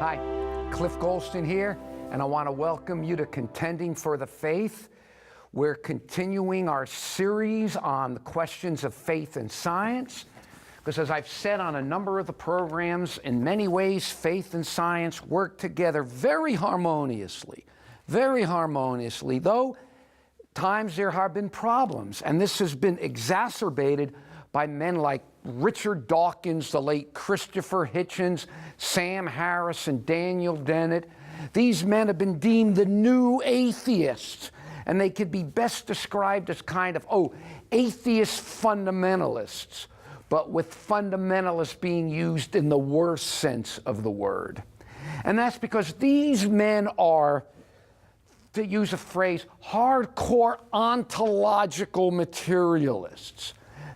Hi, Cliff Goldstein here, and I want to welcome you to Contending for the Faith. We're continuing our series on the questions of faith and science, because as I've said on a number of the programs, in many ways, faith and science work together very harmoniously, though times there have been problems, and this has been exacerbated by men like Richard Dawkins, the late Christopher Hitchens, Sam Harris, and Daniel Dennett. These men have been deemed the new atheists, and they could be best described as kind of, atheist fundamentalists, but with fundamentalists being used in the worst sense of the word. And that's because these men are, to use a phrase, hardcore ontological materialists.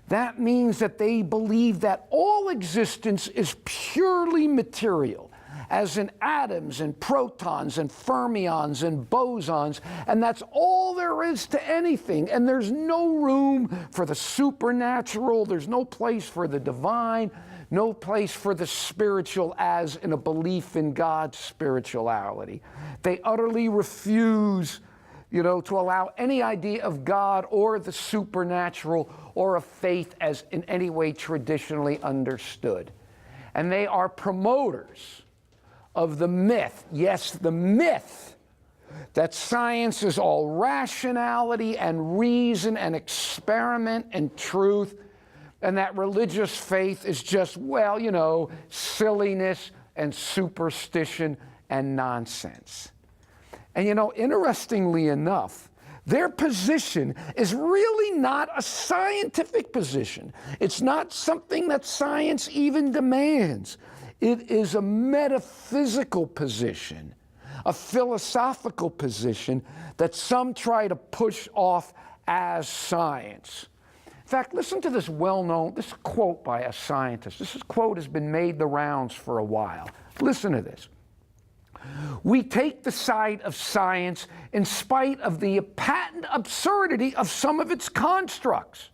That means that they believe that all existence is purely material, as in atoms and protons and fermions and bosons, and that's all there is to anything. And there's no room for the supernatural, there's no place for the divine, no place for the spiritual as in a belief in God's spirituality. They utterly refuse to allow any idea of God or the supernatural or of faith as in any way traditionally understood. And they are promoters of the myth, yes, the myth, that science is all rationality and reason and experiment and truth, and that religious faith is just, silliness and superstition and nonsense. And interestingly enough, their position is really not a scientific position. It's not something that science even demands. It is a metaphysical position, a philosophical position that some try to push off as science. In fact, listen to this this quote by a scientist. This quote has been made the rounds for a while. Listen to this. "We take the side of science in spite of the patent absurdity of some of its constructs,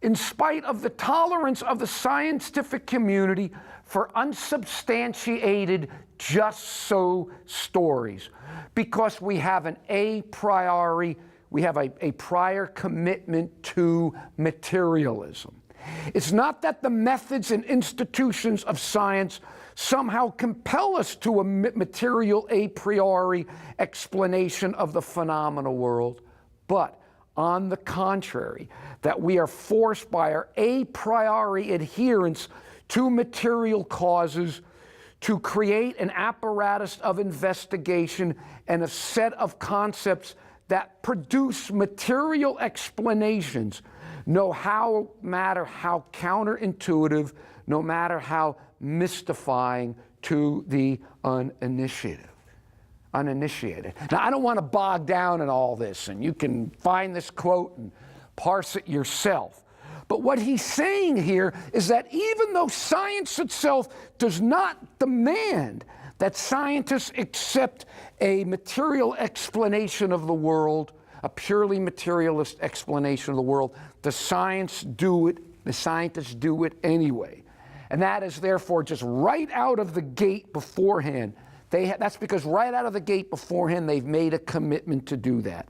in spite of the tolerance of the scientific community for unsubstantiated just-so stories, because we have a prior commitment to materialism. It's not that the methods and institutions of science somehow compel us to a material a priori explanation of the phenomenal world, but on the contrary, that we are forced by our a priori adherence to material causes to create an apparatus of investigation and a set of concepts that produce material explanations, no matter how counterintuitive, no matter how mystifying to the uninitiated. Now, I don't want to bog down in all this, and you can find this quote and parse it yourself. But what he's saying here is that even though science itself does not demand that scientists accept a material explanation of the world, a purely materialist explanation of the world, the scientists do it anyway. And that is therefore just right out of the gate beforehand. That's because right out of the gate beforehand, they've made a commitment to do that.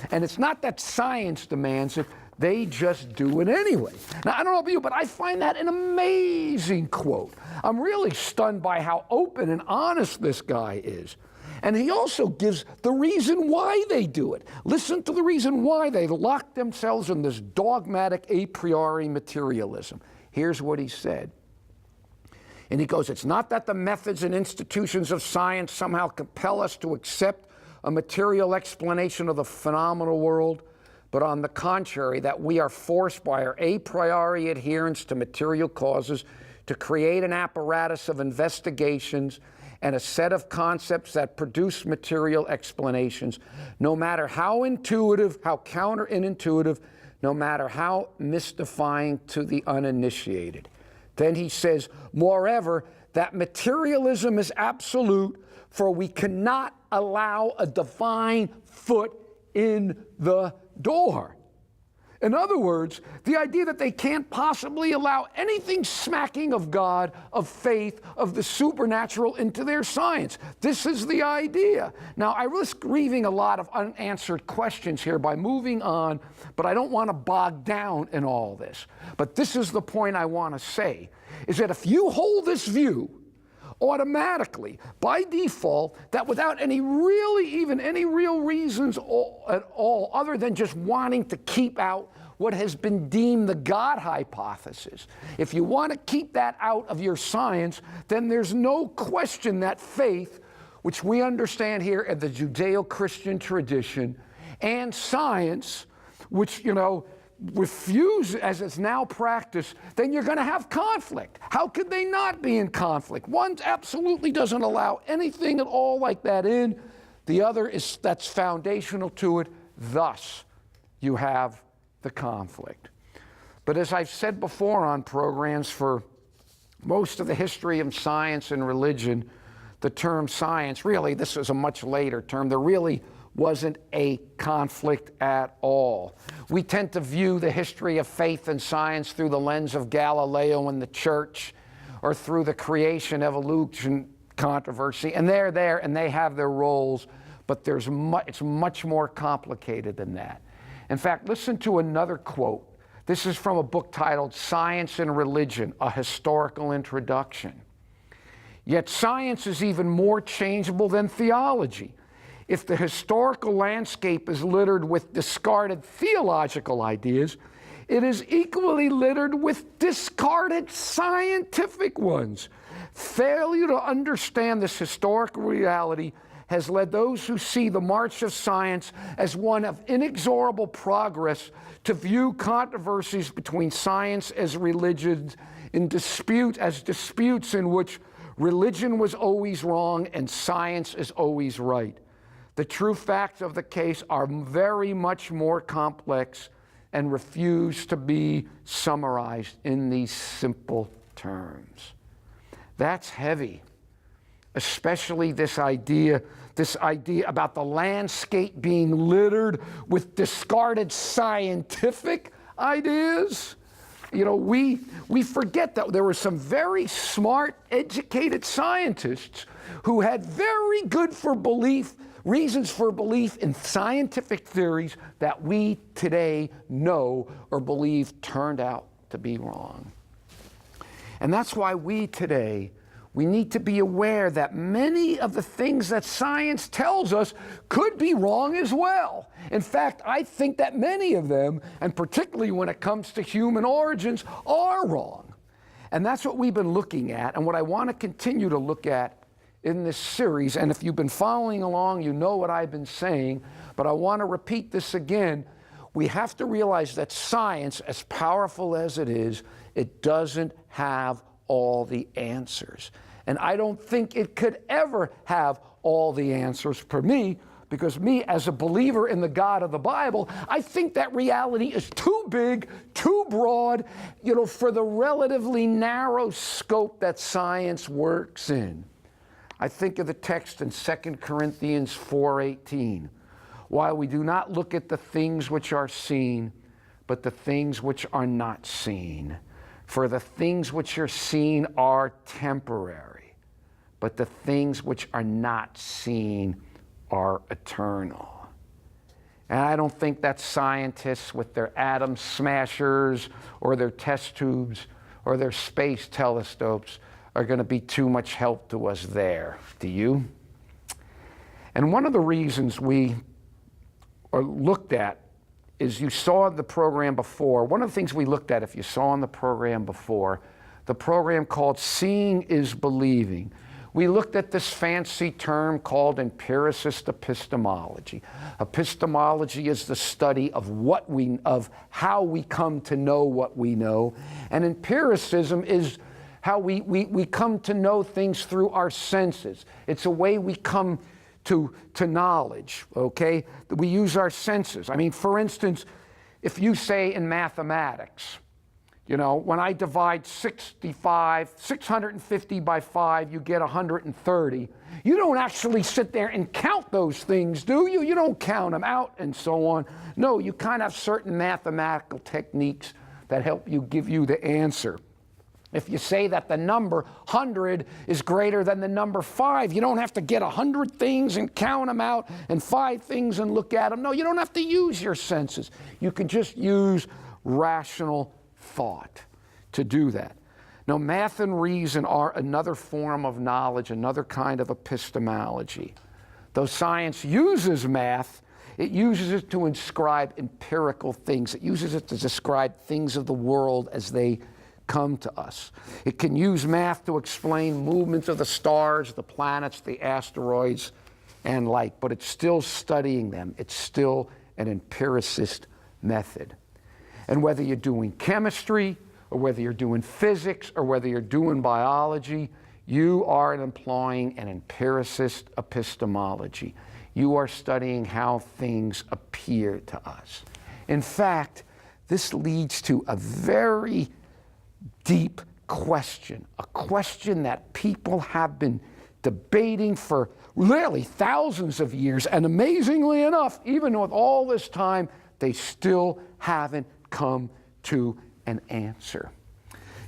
And it's not that science demands it, they just do it anyway. Now, I don't know about you, but I find that an amazing quote. I'm really stunned by how open and honest this guy is. And he also gives the reason why they do it. Listen to the reason why they lock themselves in this dogmatic a priori materialism. Here's what he said. And he goes, "It's not that the methods and institutions of science somehow compel us to accept a material explanation of the phenomenal world, but on the contrary, that we are forced by our a priori adherence to material causes to create an apparatus of investigations and a set of concepts that produce material explanations, no matter how intuitive, how counterintuitive, no matter how mystifying to the uninitiated." Then he says, "Moreover, that materialism is absolute, for we cannot allow a divine foot in the door." In other words, the idea that they can't possibly allow anything smacking of God, of faith, of the supernatural into their science. This is the idea. Now, I risk leaving a lot of unanswered questions here by moving on, but I don't want to bog down in all this. But this is the point I want to say, is that if you hold this view, automatically, by default, that without any real reasons at all, other than just wanting to keep out what has been deemed the God hypothesis, if you want to keep that out of your science, then there's no question that faith, which we understand here in the Judeo-Christian tradition, and science, which, refuse as it's now practiced, then you're going to have conflict. How could they not be in conflict? One absolutely doesn't allow anything at all like that in. The other is that's foundational to it. Thus, you have the conflict. But as I've said before on programs, for most of the history of science and religion, the term science, really, this is a much later term, there really wasn't a conflict at all. We tend to view the history of faith and science through the lens of Galileo and the church, or through the creation evolution controversy, and they're there and they have their roles, but it's much more complicated than that. In fact, listen to another quote. This is from a book titled Science and Religion, A Historical Introduction. Yet science is even more changeable than theology. If the historical landscape is littered with discarded theological ideas, it is equally littered with discarded scientific ones. Failure to understand this historical reality has led those who see the march of science as one of inexorable progress to view controversies between science as religions as disputes in which religion was always wrong and science is always right. The true facts of the case are very much more complex and refuse to be summarized in these simple terms. That's heavy, especially this idea about the landscape being littered with discarded scientific ideas. We forget that there were some very smart, educated scientists who had very good reasons for belief in scientific theories that we today know or believe turned out to be wrong. And that's why we need to be aware that many of the things that science tells us could be wrong as well. In fact, I think that many of them, and particularly when it comes to human origins, are wrong. And that's what we've been looking at, and what I want to continue to look at in this series. And if you've been following along, you know what I've been saying, but I want to repeat this again. We have to realize that science, as powerful as it is, it doesn't have all the answers. And I don't think it could ever have all the answers for me, because me, as a believer in the God of the Bible, I think that reality is too big, too broad, for the relatively narrow scope that science works in. I think of the text in 2 Corinthians 4:18. While we do not look at the things which are seen, but the things which are not seen. For the things which are seen are temporary, but the things which are not seen are eternal. And I don't think that scientists with their atom smashers or their test tubes or their space telescopes are going to be too much help to us there. Do you? And one of the reasons we are looked at is, you saw the program before. One of the things we looked at, if you saw in the program before, the program called Seeing is Believing. We looked at this fancy term called empiricist epistemology. Epistemology is the study of how we come to know what we know, and empiricism is how we come to know things through our senses. It's a way we come to knowledge, okay? We use our senses. I mean, for instance, if you say in mathematics, You know, when I divide 650 by 5, you get 130. You don't actually sit there and count those things, do you? You don't count them out and so on. No, you kind of have certain mathematical techniques that help you give you the answer. If you say that the number 100 is greater than the number 5, you don't have to get 100 things and count them out and 5 things and look at them. No, you don't have to use your senses. You can just use rational thought to do that. Now, math and reason are another form of knowledge, another kind of epistemology. Though science uses math, it uses it to inscribe empirical things. It uses it to describe things of the world as they come to us. It can use math to explain movements of the stars, the planets, the asteroids, and like, but it's still studying them. It's still an empiricist method. And whether you're doing chemistry, or whether you're doing physics, or whether you're doing biology, you are employing an empiricist epistemology. You are studying how things appear to us. In fact, this leads to a very deep question, a question that people have been debating for really thousands of years, and amazingly enough, even with all this time, they still haven't come to an answer.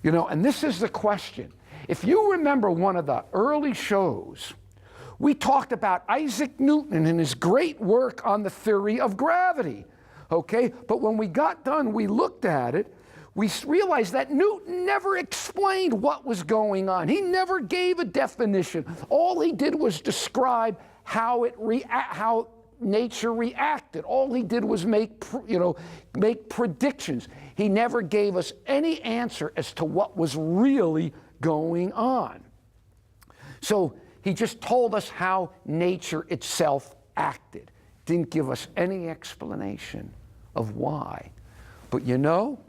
You know, and this is the question. If you remember one of the early shows, we talked about Isaac Newton and his great work on the theory of gravity, okay? But when we got done, we looked at it, we realized that Newton never explained what was going on. He never gave a definition. All he did was describe how nature reacted. All he did was make predictions. He never gave us any answer as to what was really going on. So he just told us how nature itself acted. Didn't give us any explanation of why. But you know,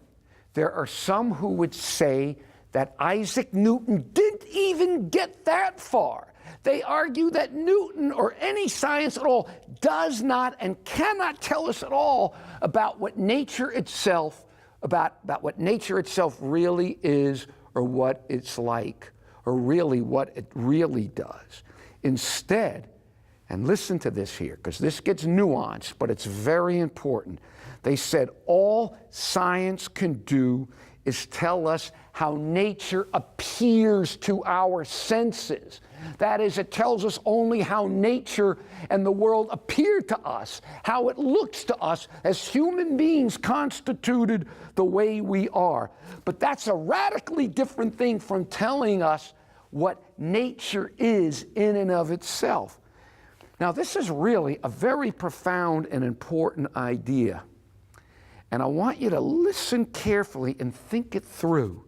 there are some who would say that Isaac Newton didn't even get that far. They argue that Newton, or any science at all, does not and cannot tell us at all about what nature itself, about what nature itself really is, or what it's like, or really what it really does. Instead, and listen to this here, because this gets nuanced, but it's very important. They said all science can do is tell us how nature appears to our senses. That is, it tells us only how nature and the world appear to us, how it looks to us as human beings constituted the way we are. But that's a radically different thing from telling us what nature is in and of itself. Now, this is really a very profound and important idea. And I want you to listen carefully and think it through.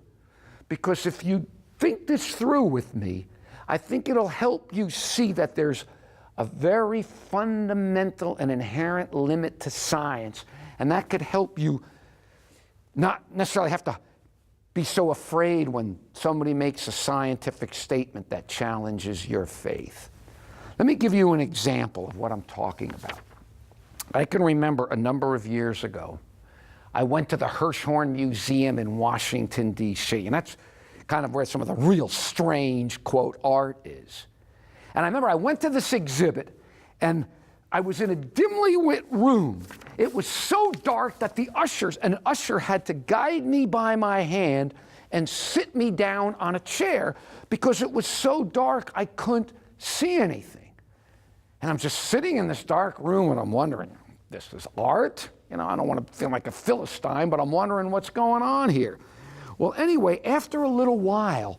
Because if you think this through with me, I think it'll help you see that there's a very fundamental and inherent limit to science. And that could help you not necessarily have to be so afraid when somebody makes a scientific statement that challenges your faith. Let me give you an example of what I'm talking about. I can remember a number of years ago, I went to the Hirshhorn Museum in Washington, D.C., and that's kind of where some of the real strange, quote, art is. And I remember I went to this exhibit, and I was in a dimly lit room. It was so dark that an usher had to guide me by my hand and sit me down on a chair because it was so dark I couldn't see anything. And I'm just sitting in this dark room, and I'm wondering, this is art? You know, I don't want to feel like a Philistine, but I'm wondering what's going on here. Well, anyway, after a little while,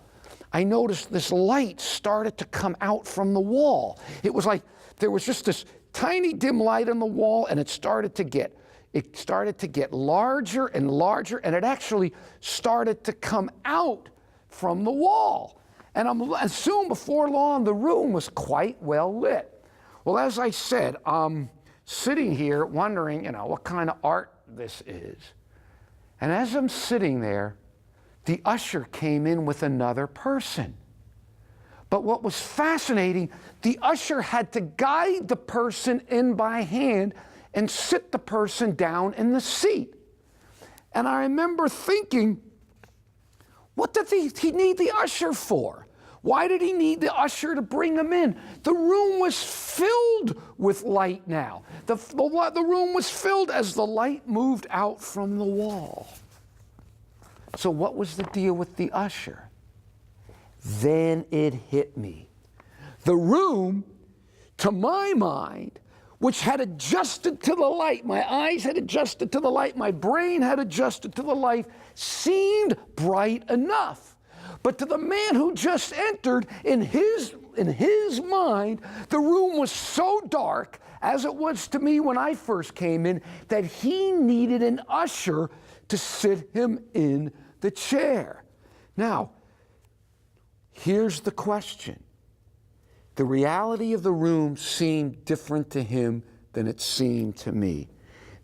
I noticed this light started to come out from the wall. It was like there was just this tiny dim light on the wall, and it started to get larger and larger, and it actually started to come out from the wall. And soon, before long, the room was quite well lit. Well, as I said, sitting here wondering, you know, what kind of art this is. And as I'm sitting there, the usher came in with another person. But what was fascinating, the usher had to guide the person in by hand and sit the person down in the seat. And I remember thinking, What did he need the usher for? Why did he need the usher to bring him in? The room was filled with light now. The room was filled as the light moved out from the wall. So what was the deal with the usher? Then it hit me. The room, to my mind, which had adjusted to the light, my eyes had adjusted to the light, my brain had adjusted to the light, seemed bright enough. But to the man who just entered, in his mind, the room was so dark, as it was to me when I first came in, that he needed an usher to sit him in the chair. Now, here's the question. The reality of the room seemed different to him than it seemed to me.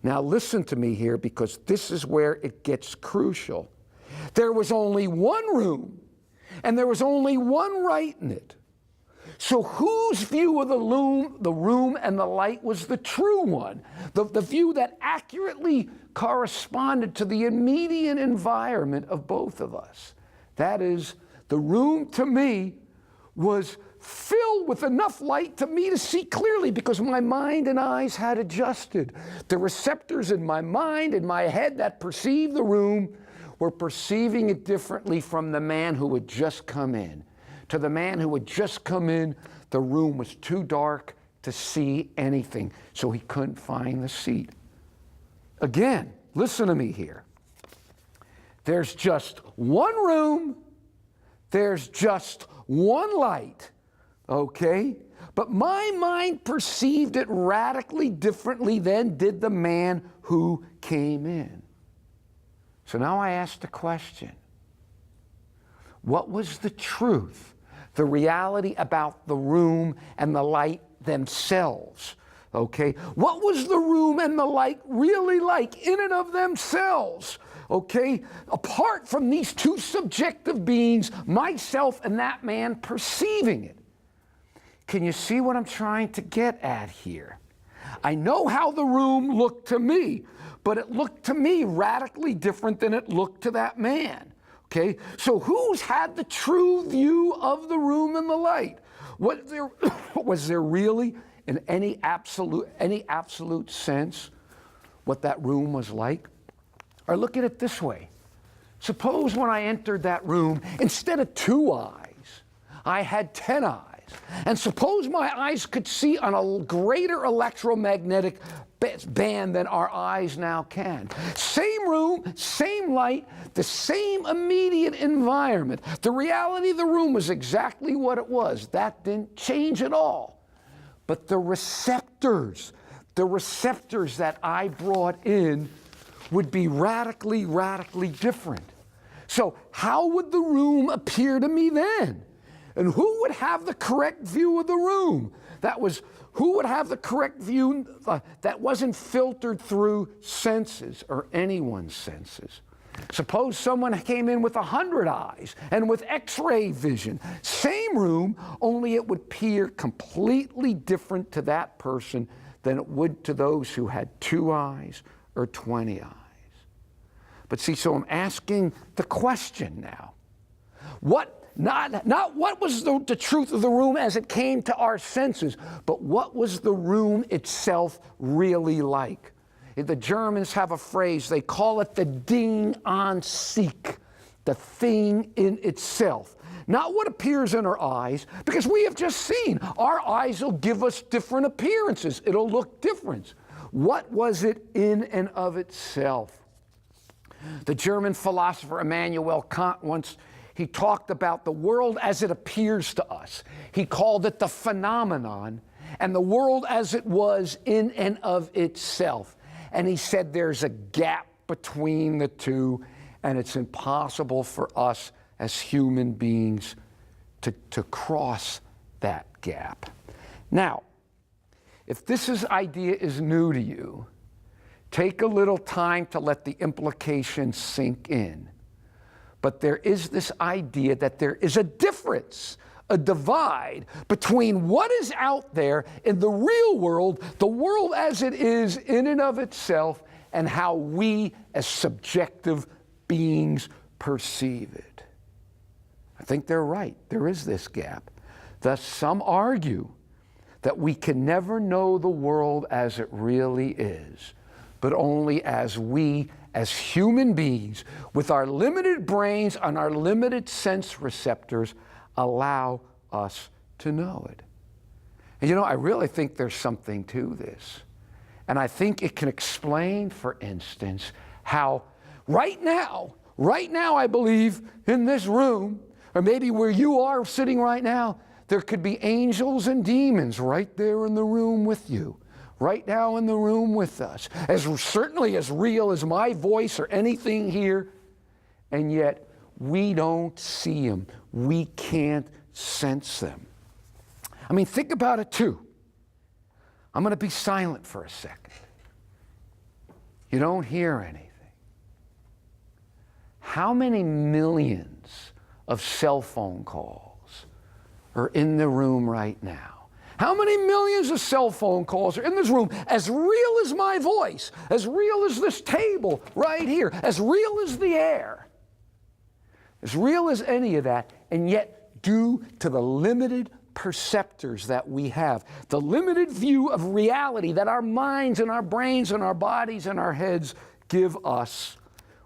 Now listen to me here, because this is where it gets crucial. There was only one room, and there was only one light in it. So whose view of the room and the light was the true one? The view that accurately corresponded to the immediate environment of both of us. That is, the room to me was filled with enough light to me to see clearly, because my mind and eyes had adjusted. The receptors in my mind and my head that perceived the room were perceiving it differently from the man who had just come in. To the man who had just come in, the room was too dark to see anything, so he couldn't find the seat. Again, listen to me here. There's just one room, there's just one light, okay? But my mind perceived it radically differently than did the man who came in. So now I ask the question, what was the truth, the reality about the room and the light themselves? Okay, what was the room and the light really like in and of themselves? Okay, apart from these two subjective beings, myself and that man perceiving it. Can you see what I'm trying to get at here? I know how the room looked to me, but it looked to me radically different than it looked to that man. Okay, so who's had the true view of the room and the light? Was there really, in any absolute sense, what that room was like? Or look at it this way. Suppose when I entered that room, instead of 2 eyes, I had 10 eyes. And suppose my eyes could see on a greater electromagnetic band than our eyes now can. Same room, same light, the same immediate environment. The reality of the room was exactly what it was. That didn't change at all. But the receptors that I brought in would be radically different. So how would the room appear to me then? And who would have the correct view of the room? Who would have the correct view that wasn't filtered through senses or anyone's senses? Suppose someone came in with 100 eyes and with X-ray vision. Same room, only it would appear completely different to that person than it would to those who had 2 eyes or 20 eyes. But see, so I'm asking the question now. Not what was the truth of the room as it came to our senses, but what was the room itself really like? The Germans have a phrase, they call it the Ding an sich, the thing in itself. Not what appears in our eyes, because we have just seen our eyes will give us different appearances. It'll look different. What was it in and of itself? The German philosopher Immanuel Kant once, he talked about the world as it appears to us. He called it the phenomenon, and the world as it was in and of itself. And he said there's a gap between the two, and it's impossible for us as human beings to cross that gap. Now, if this idea is new to you, take a little time to let the implications sink in. But there is this idea that there is a difference, a divide between what is out there in the real world, the world as it is in and of itself, and how we as subjective beings perceive it. I think they're right. There is this gap. Thus, some argue that we can never know the world as it really is, but only as we, as human beings, with our limited brains and our limited sense receptors, allow us to know it. And I really think there's something to this. And I think it can explain, for instance, how right now, I believe, in this room, or maybe where you are sitting right now, there could be angels and demons right there in the room with you, right now in the room with us, as certainly as real as my voice or anything here, and yet we don't see them. We can't sense them. I mean, think about it too. I'm going to be silent for a second. You don't hear anything. How many millions of cell phone calls are in the room right now? How many millions of cell phone calls are in this room, as real as my voice, as real as this table right here, as real as the air, as real as any of that, and yet due to the limited perceptors that we have, the limited view of reality that our minds and our brains and our bodies and our heads give us,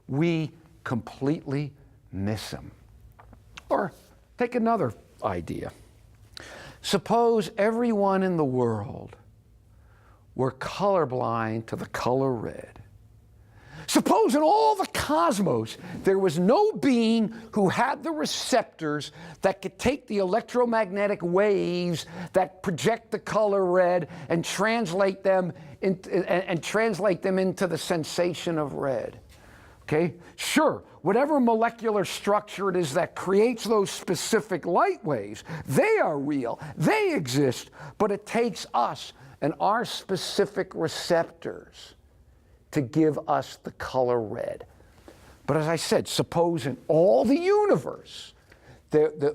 we completely miss them. Or take another idea. Suppose everyone in the world were colorblind to the color red. Suppose in all the cosmos there was no being who had the receptors that could take the electromagnetic waves that project the color red and translate them into the sensation of red. Okay? Sure, whatever molecular structure it is that creates those specific light waves, they are real, they exist, but it takes us and our specific receptors to give us the color red. But as I said, suppose in all the universe,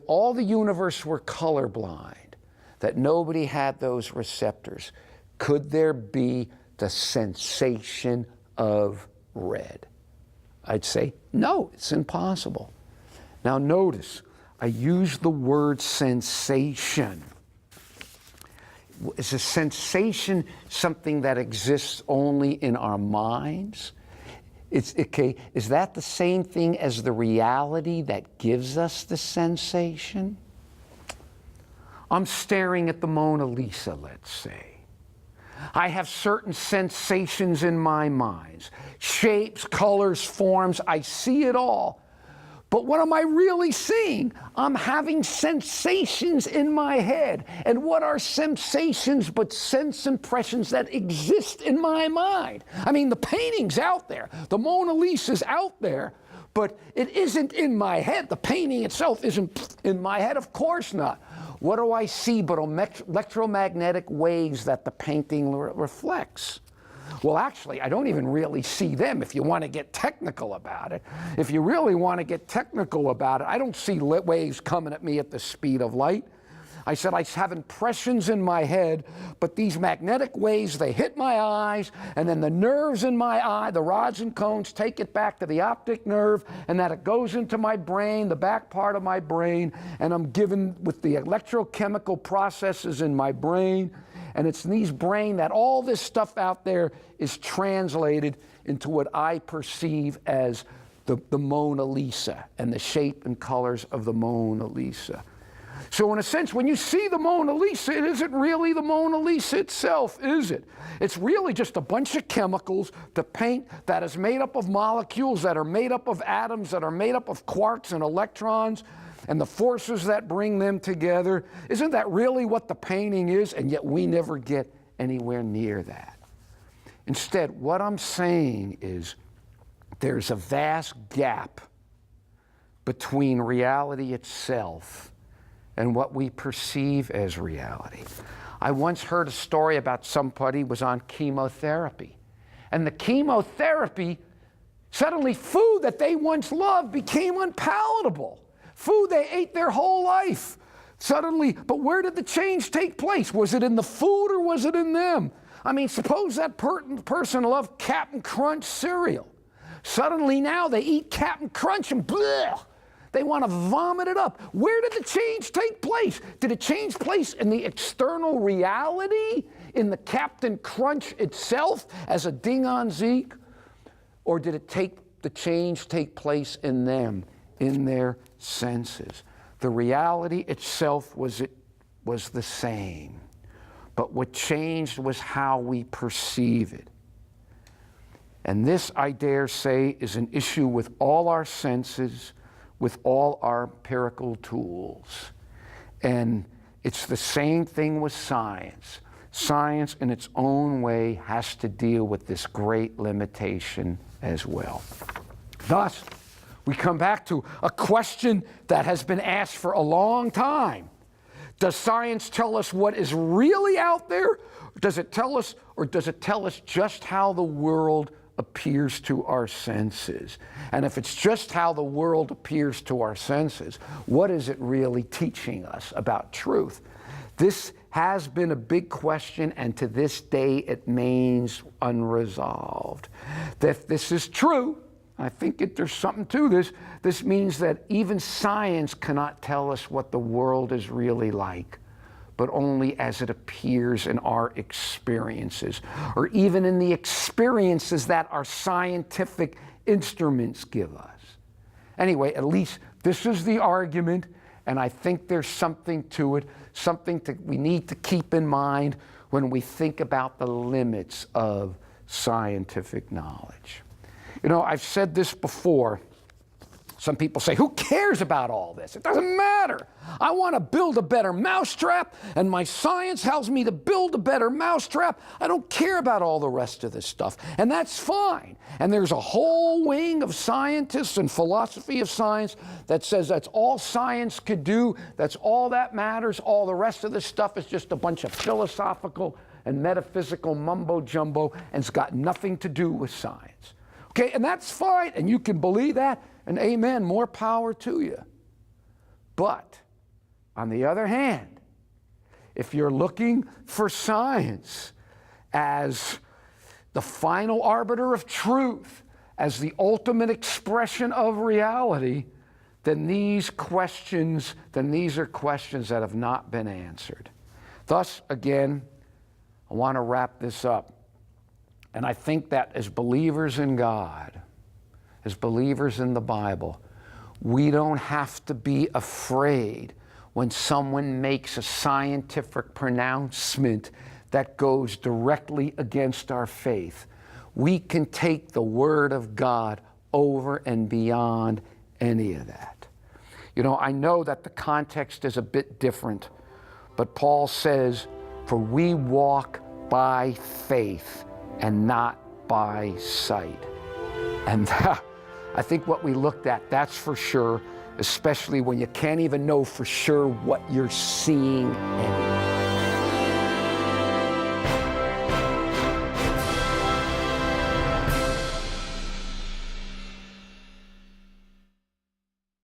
all the universe were colorblind, that nobody had those receptors. Could there be the sensation of red? I'd say, no, it's impossible. Now notice, I use the word sensation. Is a sensation something that exists only in our minds? Okay, is that the same thing as the reality that gives us the sensation? I'm staring at the Mona Lisa, let's say. I have certain sensations in my mind. Shapes, colors, forms, I see it all. But what am I really seeing? I'm having sensations in my head. And what are sensations but sense impressions that exist in my mind? I mean, the painting's out there. The Mona Lisa's out there. But it isn't in my head. The painting itself isn't in my head. Of course not. What do I see but electromagnetic waves that the painting reflects? Well, actually, I don't even really see them if you want to get technical about it. If you really want to get technical about it, I don't see waves coming at me at the speed of light. I said I have impressions in my head, but these magnetic waves, they hit my eyes, and then the nerves in my eye, the rods and cones, take it back to the optic nerve, and that it goes into my brain, the back part of my brain, and I'm given with the electrochemical processes in my brain, and it's in these brain that all this stuff out there is translated into what I perceive as the Mona Lisa and the shape and colors of the Mona Lisa. So in a sense, when you see the Mona Lisa, it isn't really the Mona Lisa itself, is it? It's really just a bunch of chemicals to paint that is made up of molecules, that are made up of atoms, that are made up of quarks and electrons, and the forces that bring them together. Isn't that really what the painting is? And yet we never get anywhere near that. Instead, what I'm saying is there's a vast gap between reality itself and what we perceive as reality. I once heard a story about somebody who was on chemotherapy. And the chemotherapy, suddenly food that they once loved became unpalatable. Food they ate their whole life. Suddenly, but where did the change take place? Was it in the food or was it in them? I mean, suppose that person loved Cap'n Crunch cereal. Suddenly now they eat Cap'n Crunch and bleh, They want to vomit it up. Where did the change take place? Did it change place in the external reality, in the Captain Crunch itself as a ding on Zeke? Or did the change take place in them, in their senses? The reality itself was the same. But what changed was how we perceive it. And this, I dare say, is an issue with all our senses, with all our empirical tools. And it's the same thing with science. Science, in its own way, has to deal with this great limitation as well. Thus, we come back to a question that has been asked for a long time. Does science tell us what is really out there? Does it tell us just how the world appears to our senses? And if it's just how the world appears to our senses, what is it really teaching us about truth? This has been a big question, and to this day it remains unresolved. If this is true, I think there's something to this. This means that even science cannot tell us what the world is really like, but only as it appears in our experiences, or even in the experiences that our scientific instruments give us. Anyway, at least this is the argument, and I think there's something to it, something we need to keep in mind when we think about the limits of scientific knowledge. You know, I've said this before. Some people say, who cares about all this? It doesn't matter. I want to build a better mousetrap, and my science tells me to build a better mousetrap. I don't care about all the rest of this stuff, and that's fine. And there's a whole wing of scientists and philosophy of science that says that's all science could do, that's all that matters, all the rest of this stuff is just a bunch of philosophical and metaphysical mumbo-jumbo, and it's got nothing to do with science. Okay, and that's fine, and you can believe that, and amen, more power to you. But, on the other hand, if you're looking for science as the final arbiter of truth, as the ultimate expression of reality, then these are questions that have not been answered. Thus, again, I want to wrap this up. And I think that as believers in God, as believers in the Bible, we don't have to be afraid when someone makes a scientific pronouncement that goes directly against our faith. We can take the Word of God over and beyond any of that. You know, I know that the context is a bit different, but Paul says, for we walk by faith and not by sight. And I think what we looked at, that's for sure, especially when you can't even know for sure what you're seeing anyway.